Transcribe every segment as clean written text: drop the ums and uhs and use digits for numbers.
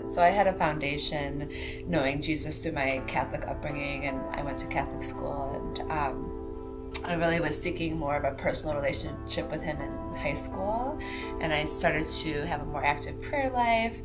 So I had a foundation knowing Jesus through my Catholic upbringing, and I went to Catholic school, and I really was seeking more of a personal relationship with him in high school, and I started to have a more active prayer life,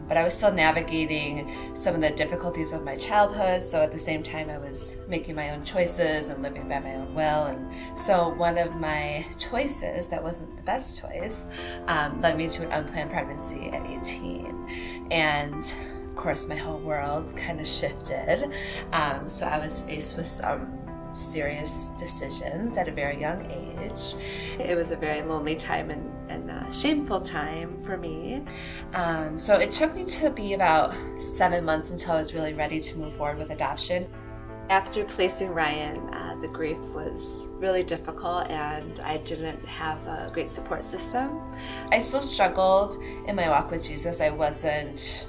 but I was still navigating some of the difficulties of my childhood. So at the same time I was making my own choices and living by my own will, and so one of my choices that wasn't the best choice led me to an unplanned pregnancy at 18, and of course my whole world kind of shifted. So I was faced with some serious decisions at a very young age. It was a very lonely time and a shameful time for me. So it took me to be about 7 months until I was really ready to move forward with adoption. After placing Ryan, the grief was really difficult, and I didn't have a great support system. I still struggled in my walk with Jesus. I wasn't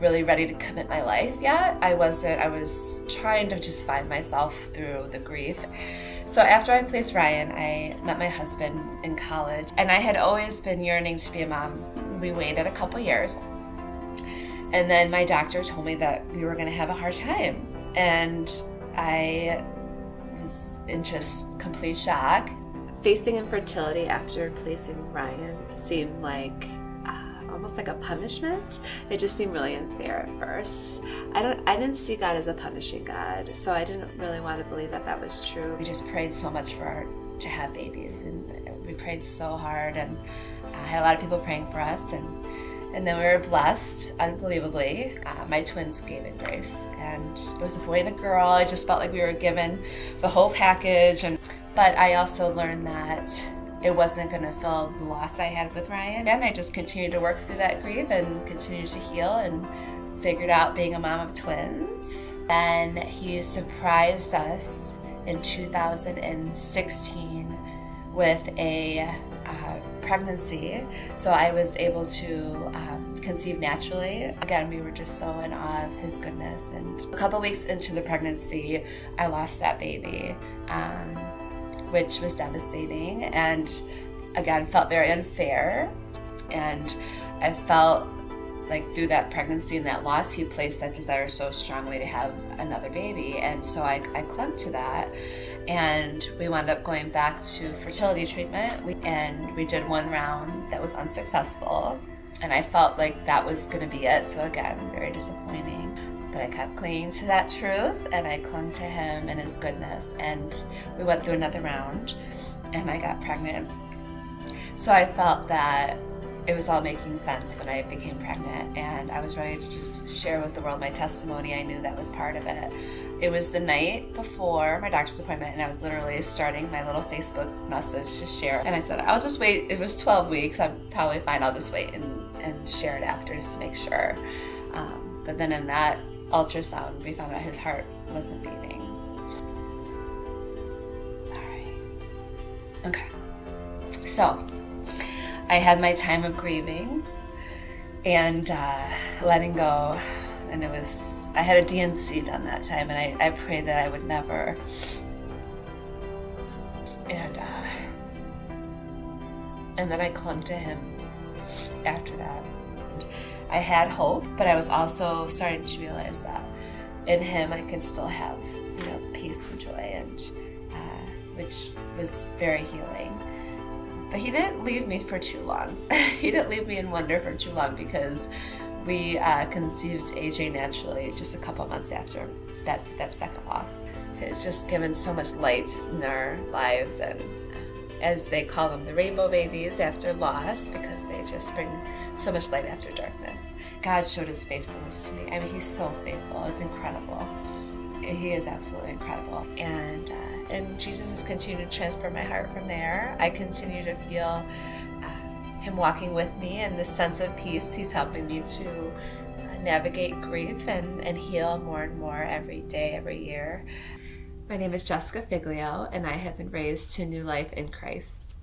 really ready to commit my life yet. I was trying to just find myself through the grief. So after I placed Ryan, I met my husband in college, and I had always been yearning to be a mom. We waited a couple years, and then my doctor told me that we were going to have a hard time, and I was in just complete shock. Facing infertility after placing Ryan seemed like almost like a punishment. It just seemed really unfair at first. I didn't see God as a punishing God, so I didn't really want to believe that that was true. We just prayed so much to have babies, and we prayed so hard, and I had a lot of people praying for us, and then we were blessed, unbelievably. My twins gave in grace, and it was a boy and a girl. I just felt like we were given the whole package, but I also learned that it wasn't going to fill the loss I had with Ryan. And I just continued to work through that grief and continued to heal, and figured out being a mom of twins. Then he surprised us in 2016 with a pregnancy. So I was able to conceive naturally. Again, we were just so in awe of his goodness. And a couple weeks into the pregnancy, I lost that baby, which was devastating, and again felt very unfair. And I felt like through that pregnancy and that loss, he placed that desire so strongly to have another baby, and so I clung to that. And we wound up going back to fertility treatment, and we did one round that was unsuccessful, and I felt like that was going to be it. So again, very disappointing. But I kept clinging to that truth, and I clung to him and his goodness, and we went through another round, and I got pregnant. So I felt that it was all making sense when I became pregnant, and I was ready to just share with the world my testimony. I knew that was part of it. It was the night before my doctor's appointment, and I was literally starting my little Facebook message to share, and I said, I'll just wait. It was 12 weeks. I'm probably fine. I'll just wait and share it after, just to make sure. But then in that ultrasound, we found out his heart wasn't beating. Sorry. Okay. So I had my time of grieving and letting go, and I had a D&C done that time, and I prayed that I would never. And then I clung to him after that. I had hope, but I was also starting to realize that in him I could still have, peace and joy, and which was very healing. But he didn't leave me for too long. He didn't leave me in wonder for too long, because we conceived AJ naturally just a couple months after that second loss. It's just given so much light in their lives, and as they call them, the rainbow babies after loss, because they just bring so much light after darkness. God showed his faithfulness to me. I mean, he's so faithful. It's incredible. He is absolutely incredible. And Jesus has continued to transform my heart from there. I continue to feel him walking with me, and the sense of peace he's helping me to navigate grief and heal more and more every day, every year. My name is Jessica Figlio, and I have been raised to new life in Christ.